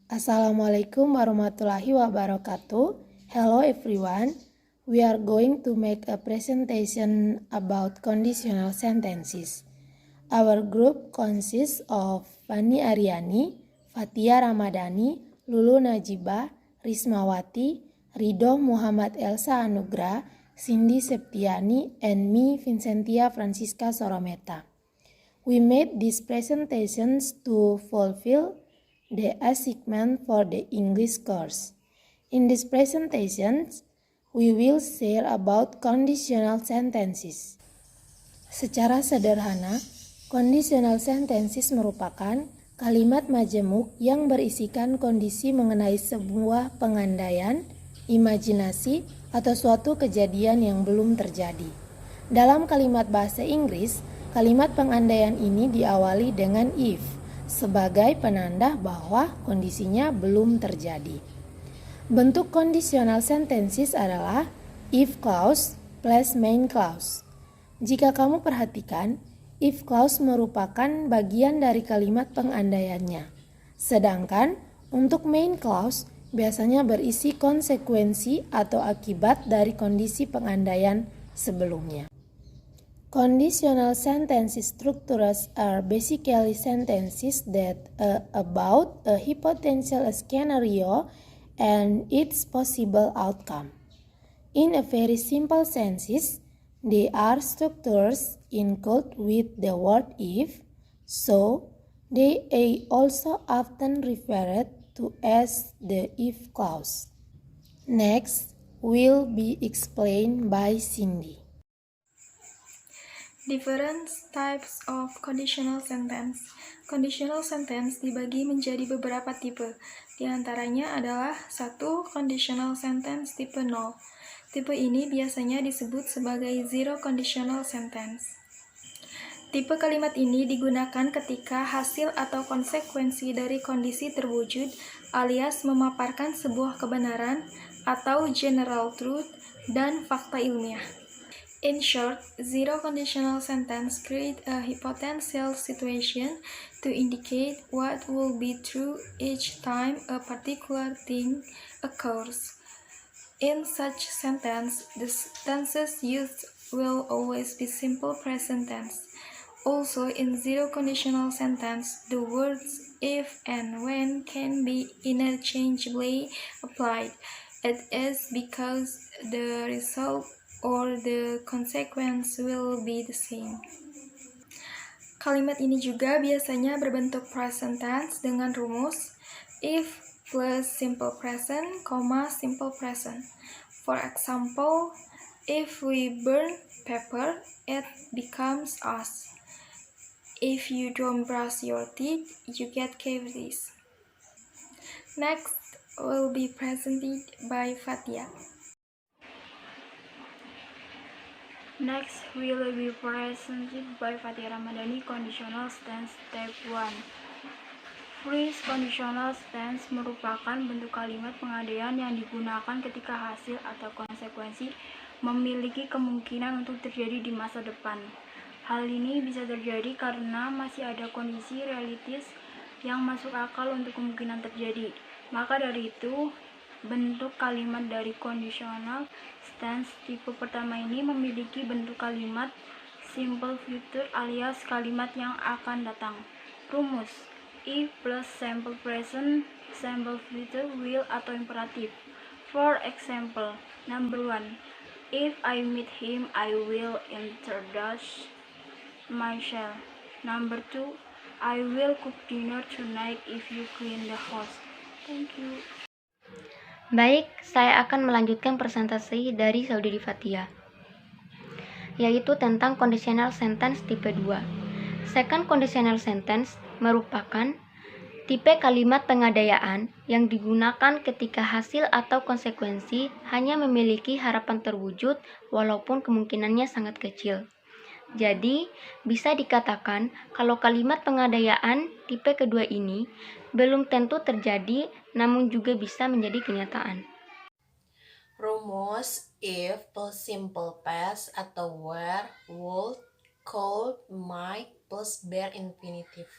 Assalamualaikum warahmatullahi wabarakatuh. Hello everyone. We are going to make a presentation about conditional sentences. Our group consists of Fani Aryani, Fatia Ramadhani, Lulu Najibah, Rismawati, Ridho Muhammad Elsa Anugrah, Cindy Septiani, and me, Vincentia Francisca Sorometa. We made these presentations to fulfill the assignment for the English course. In these presentations, we will share about conditional sentences. Secara sederhana, conditional sentences merupakan kalimat majemuk yang berisikan kondisi mengenai sebuah pengandaian, imajinasi, atau suatu kejadian yang belum terjadi. Dalam kalimat bahasa Inggris, kalimat pengandaian ini diawali dengan if sebagai penanda bahwa kondisinya belum terjadi. Bentuk conditional sentences adalah if clause plus main clause. Jika kamu perhatikan, if clause merupakan bagian dari kalimat pengandaiannya. Sedangkan untuk main clause biasanya berisi konsekuensi atau akibat dari kondisi pengandaian sebelumnya. Conditional sentence structures are basically sentences that about a hypothetical scenario and its possible outcome. In a very simple sense, they are structures encoded with the word if, so they are also often referred to as the if clause. Next will be explained by Cindy. Different types of conditional sentence. Conditional sentence dibagi menjadi beberapa tipe. Di antaranya adalah 1. Conditional sentence tipe 0. Tipe ini biasanya disebut sebagai zero conditional sentence. Tipe kalimat ini digunakan ketika hasil atau konsekuensi dari kondisi terwujud alias memaparkan sebuah kebenaran atau general truth dan fakta ilmiah. In short, zero conditional sentence create a hypothetical situation to indicate what will be true each time a particular thing occurs. In such sentence, the tenses used will always be simple present tense. Also, in zero conditional sentence, the words if and when can be interchangeably applied. It is because the result or the consequence will be the same. Kalimat ini juga biasanya berbentuk present tense dengan rumus if plus simple present, simple present. For example, if we burn pepper, it becomes us. If you don't brush your teeth, you get cavities. Next will be presented by Fatia. Next will be presented by Fatia Ramadhani, Conditional Tense Type 1. Phrase conditional tense merupakan bentuk kalimat pengandaian yang digunakan ketika hasil atau konsekuensi memiliki kemungkinan untuk terjadi di masa depan. Hal ini bisa terjadi karena masih ada kondisi realitis yang masuk akal untuk kemungkinan terjadi. Maka dari itu, bentuk kalimat dari conditional tense tipe pertama ini memiliki bentuk kalimat simple future alias kalimat yang akan datang. Rumus if plus simple present, simple future, will atau imperatif. For example, number 1, if I meet him, I will introduce myself. Number 2, I will cook dinner tonight if you clean the house. Thank you. Baik, saya akan melanjutkan presentasi dari Saudari Fatia, yaitu tentang conditional sentence tipe 2. Second conditional sentence merupakan tipe kalimat pengadaian yang digunakan ketika hasil atau konsekuensi hanya memiliki harapan terwujud walaupun kemungkinannya sangat kecil. Jadi, bisa dikatakan kalau kalimat pengadaian tipe kedua ini belum tentu terjadi, namun juga bisa menjadi kenyataan. Rumus if plus simple past atau were, would, could, might plus bare infinitive.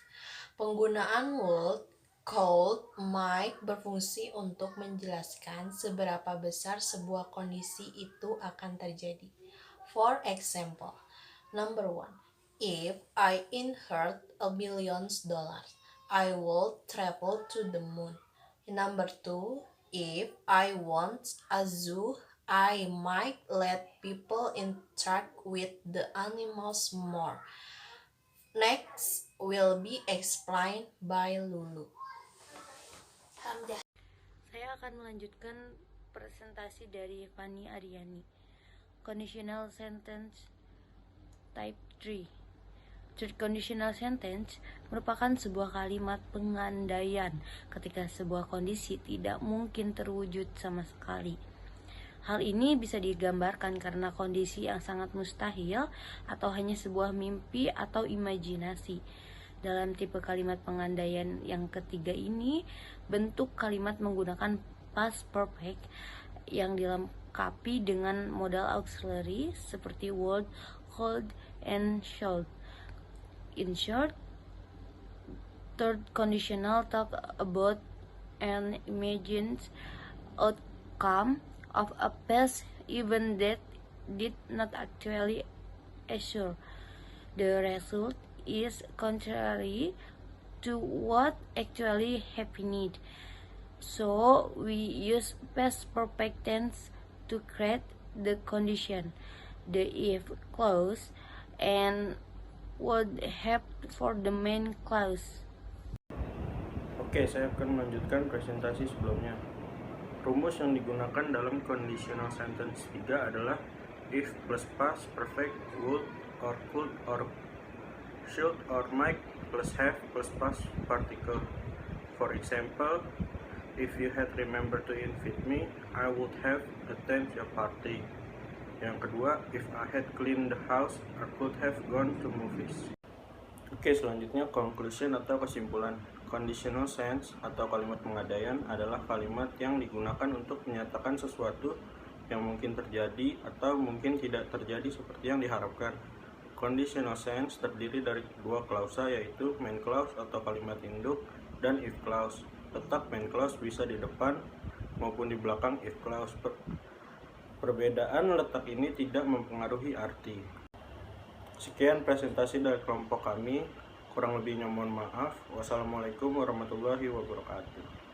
Penggunaan would could, might berfungsi untuk menjelaskan seberapa besar sebuah kondisi itu akan terjadi. For example, number 1, if I inherit $1 billion, I will travel to the moon. Number 2, if I want a zoo, I might let people interact with the animals more. Next will be explained by Lulu. Saya akan melanjutkan presentasi dari Fani Aryani. Conditional sentence type 3. Third conditional sentence merupakan sebuah kalimat pengandaian ketika sebuah kondisi tidak mungkin terwujud sama sekali. Hal ini bisa digambarkan karena kondisi yang sangat mustahil atau hanya sebuah mimpi atau imajinasi. Dalam tipe kalimat pengandaian yang ketiga ini, bentuk kalimat menggunakan past perfect yang dilengkapi dengan modal auxiliary seperti would, could, and should. In short, third conditional talk about an imagined outcome of a past event that did not actually occur. The result is contrary to what actually happened. So we use past perfect tense to create the condition, the if clause, and would have for the main clause. Oke, saya akan melanjutkan presentasi sebelumnya. Rumus yang digunakan dalam conditional sentence 3 adalah if plus past perfect, would or could or should or might plus have plus past particle. For example, if you had remembered to invite me, I would have attended your party. Yang kedua, if I had cleaned the house, I could have gone to movies. Oke, selanjutnya conclusion atau kesimpulan. Conditional sense atau kalimat pengandaian adalah kalimat yang digunakan untuk menyatakan sesuatu yang mungkin terjadi atau mungkin tidak terjadi seperti yang diharapkan. Conditional sense terdiri dari dua klausa, yaitu main clause atau kalimat induk dan if clause. Letak main clause bisa di depan maupun di belakang if clause. Perbedaan letak ini tidak mempengaruhi arti. Sekian presentasi dari kelompok kami. Kurang lebihnya mohon maaf. Wassalamualaikum warahmatullahi wabarakatuh.